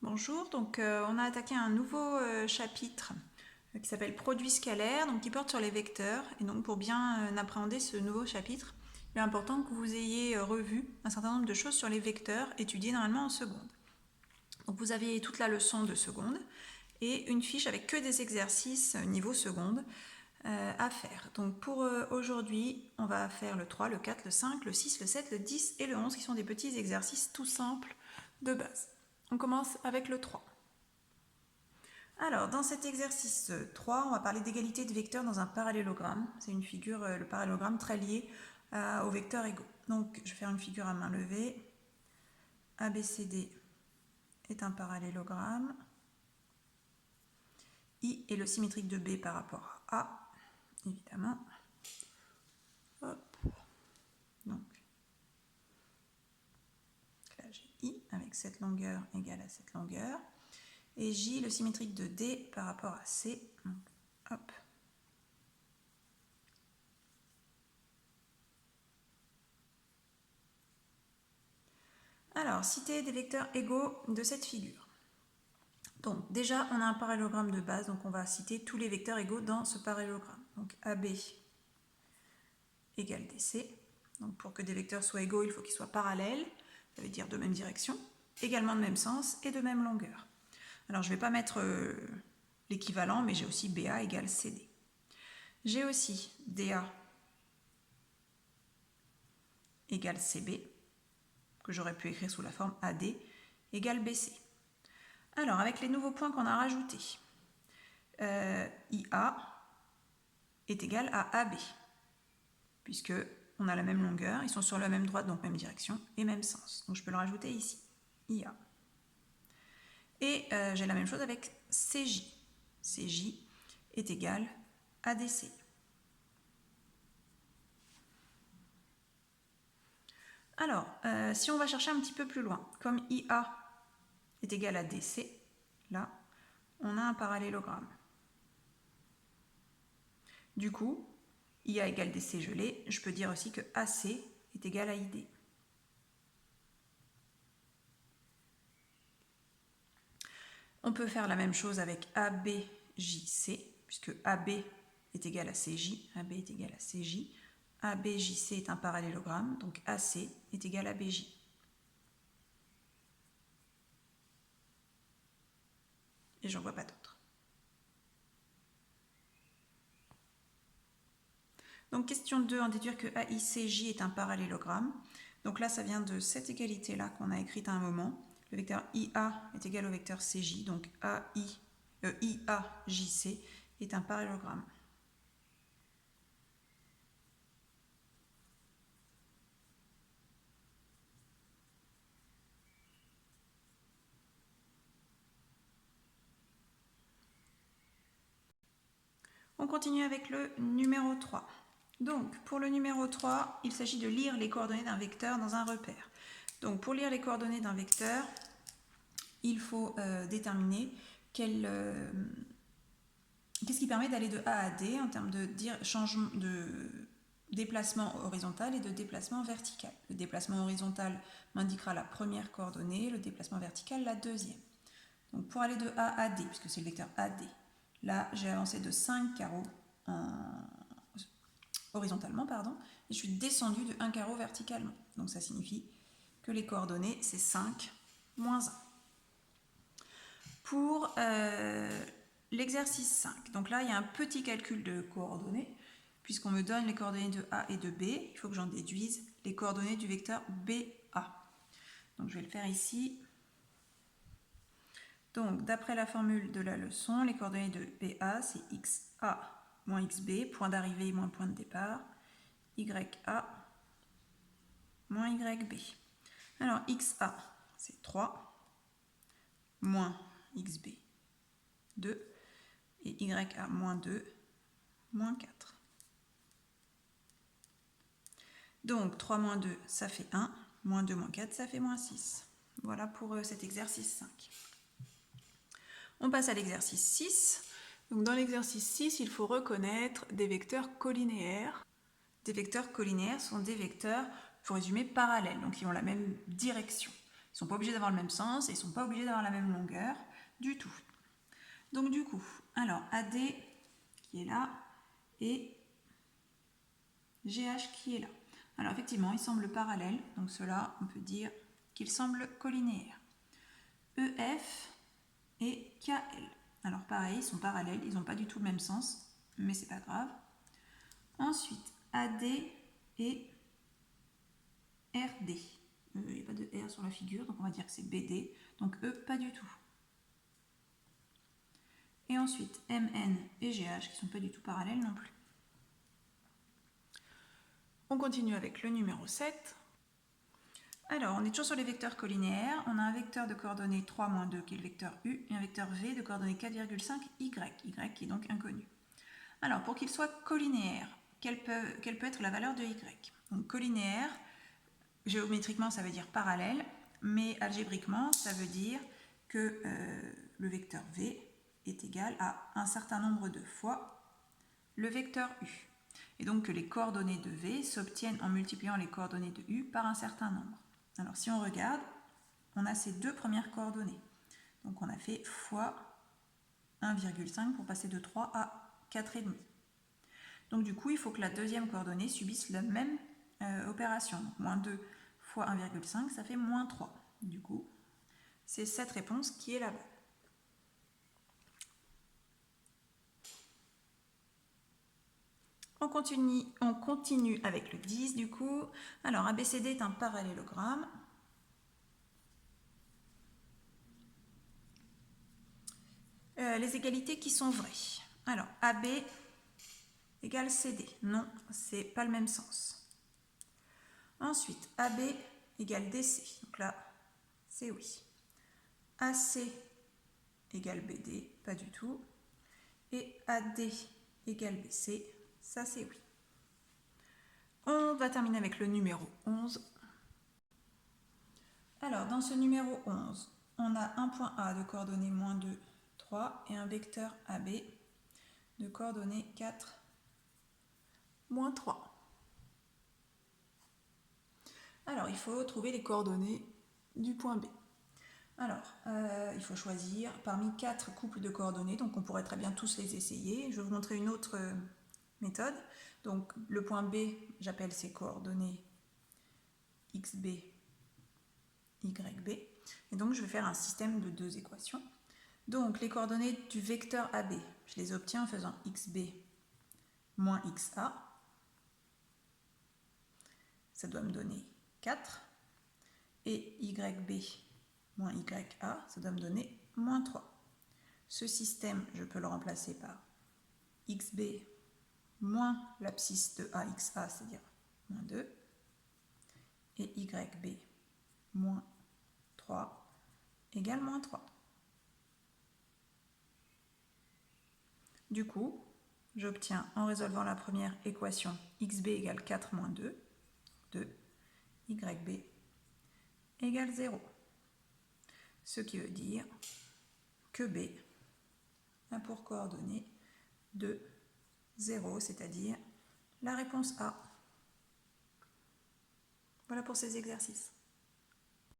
Bonjour, donc on a attaqué un nouveau chapitre qui s'appelle Produits scalaires, donc qui porte sur les vecteurs. Et donc pour bien appréhender ce nouveau chapitre, il est important que vous ayez revu un certain nombre de choses sur les vecteurs étudiés normalement en seconde. Donc vous avez toute la leçon de seconde et une fiche avec que des exercices niveau seconde à faire. Donc pour aujourd'hui, on va faire le 3, le 4, le 5, le 6, le 7, le 10 et le 11 qui sont des petits exercices tout simples de base. On commence avec le 3. Alors, dans cet exercice 3, on va parler d'égalité de vecteurs dans un parallélogramme. C'est une figure, le parallélogramme très lié aux vecteurs égaux. Donc, je vais faire une figure à main levée. ABCD est un parallélogramme. I est le symétrique de B par rapport à A, évidemment. Hop. Donc, là j'ai I avec cette longueur égale à cette longueur. Et J, le symétrique de D par rapport à C. Donc, hop. Alors, citer des vecteurs égaux de cette figure. Donc, déjà, on a un parallélogramme de base, donc on va citer tous les vecteurs égaux dans ce parallélogramme. Donc, AB égale DC. Donc, pour que des vecteurs soient égaux, il faut qu'ils soient parallèles, ça veut dire de même direction, également de même sens et de même longueur. Alors, je ne vais pas mettre l'équivalent, mais j'ai aussi BA égale CD. J'ai aussi DA égale CB, que j'aurais pu écrire sous la forme AD égale BC. Alors, avec les nouveaux points qu'on a rajoutés, IA est égal à AB, puisque on a la même longueur, ils sont sur la même droite, donc même direction, et même sens. Donc je peux le rajouter ici, IA. Et j'ai la même chose avec CJ. CJ est égal à DC. Alors, si on va chercher un petit peu plus loin, comme IA est égal à DC, là, on a un parallélogramme. Du coup, IA égale DC, je l'ai. Je peux dire aussi que AC est égal à ID. On peut faire la même chose avec ABJC, puisque AB est égal à CJ, AB est égal à CJ. ABJC est un parallélogramme, donc AC est égal à BJ. Et j'en vois pas d'autres. Donc question 2, en déduire que AICJ est un parallélogramme. Donc là, ça vient de cette égalité-là qu'on a écrite à un moment. Le vecteur IA est égal au vecteur CJ, donc IAJC est un parallélogramme. On continue avec le numéro 3. Donc, pour le numéro 3, il s'agit de lire les coordonnées d'un vecteur dans un repère. Donc, pour lire les coordonnées d'un vecteur, il faut déterminer qu'est-ce qui permet d'aller de A à D en termes de changement de déplacement horizontal et de déplacement vertical. Le déplacement horizontal m'indiquera la première coordonnée, le déplacement vertical la deuxième. Donc, pour aller de A à D, puisque c'est le vecteur AD, là, j'ai avancé de 5 carreaux horizontalement, et je suis descendue de 1 carreau verticalement. Donc ça signifie que les coordonnées, c'est 5 moins 1. Pour l'exercice 5, donc là, il y a un petit calcul de coordonnées, puisqu'on me donne les coordonnées de A et de B, il faut que j'en déduise les coordonnées du vecteur BA. Donc je vais le faire ici. Donc, d'après la formule de la leçon, les coordonnées de BA, c'est XA moins XB, point d'arrivée moins point de départ, YA moins YB. Alors, XA, c'est 3, moins XB, 2, et YA moins 2, moins 4. Donc, 3 moins 2, ça fait 1, moins 2 moins 4, ça fait moins 6. Voilà pour cet exercice 5. On passe à l'exercice 6. Donc dans l'exercice 6, il faut reconnaître des vecteurs collinéaires. Des vecteurs collinéaires sont des vecteurs, il faut résumer, parallèles, donc qui ont la même direction. ne sont pas obligés d'avoir le même sens et ils ne sont pas obligés d'avoir la même longueur du tout. Donc du coup, alors AD qui est là et GH qui est là. Alors effectivement, ils semblent parallèles, donc cela, on peut dire qu'ils semblent collinéaires. EF et KL. Alors pareil, ils sont parallèles, ils n'ont pas du tout le même sens, mais c'est pas grave. Ensuite, AD et RD. Il n'y a pas de R sur la figure, donc on va dire que c'est BD. Donc E, pas du tout. Et ensuite, MN et GH, qui ne sont pas du tout parallèles non plus. On continue avec le numéro 7. Alors, on est toujours sur les vecteurs collinéaires. On a un vecteur de coordonnées 3, 2, qui est le vecteur U, et un vecteur V de coordonnées 4,5, Y qui est donc inconnu. Alors, pour qu'il soit collinéaire, quelle peut être la valeur de Y? Donc, collinéaire, géométriquement, ça veut dire parallèle, mais algébriquement, ça veut dire que le vecteur V est égal à un certain nombre de fois le vecteur U. Et donc que les coordonnées de V s'obtiennent en multipliant les coordonnées de U par un certain nombre. Alors si on regarde, on a ces deux premières coordonnées. Donc on a fait fois 1,5 pour passer de 3 à 4,5. Donc du coup, il faut que la deuxième coordonnée subisse la même opération. Donc moins 2 fois 1,5, ça fait moins 3. Du coup, c'est cette réponse qui est la bonne. On continue avec le 10 du coup. Alors ABCD est un parallélogramme. Les égalités qui sont vraies. Alors AB égale CD. Non, c'est pas le même sens. Ensuite, AB égale DC. Donc là, c'est oui. AC égale BD, pas du tout. Et AD égale BC, ça c'est oui. On va terminer avec le numéro 11. Alors, dans ce numéro 11, on a un point A de coordonnées moins 2, 3 et un vecteur AB de coordonnées 4, moins 3. Alors, il faut trouver les coordonnées du point B. Alors, il faut choisir parmi 4 couples de coordonnées, donc on pourrait très bien tous les essayer. Je vais vous montrer une autre méthode. Donc, le point B, j'appelle ses coordonnées XB, YB. Et donc, je vais faire un système de 2 équations. Donc, les coordonnées du vecteur AB, je les obtiens en faisant XB moins XA. Ça doit me donner 4. Et YB moins YA, ça doit me donner moins 3. Ce système, je peux le remplacer par XB moins l'abscisse de AXA, c'est-à-dire moins 2. Et YB moins 3 égale moins 3. Du coup, j'obtiens en résolvant la première équation XB égale 4 moins 2, 2, YB égale 0. Ce qui veut dire que B a pour coordonnées 2, 0, c'est-à-dire la réponse A. Voilà pour ces exercices.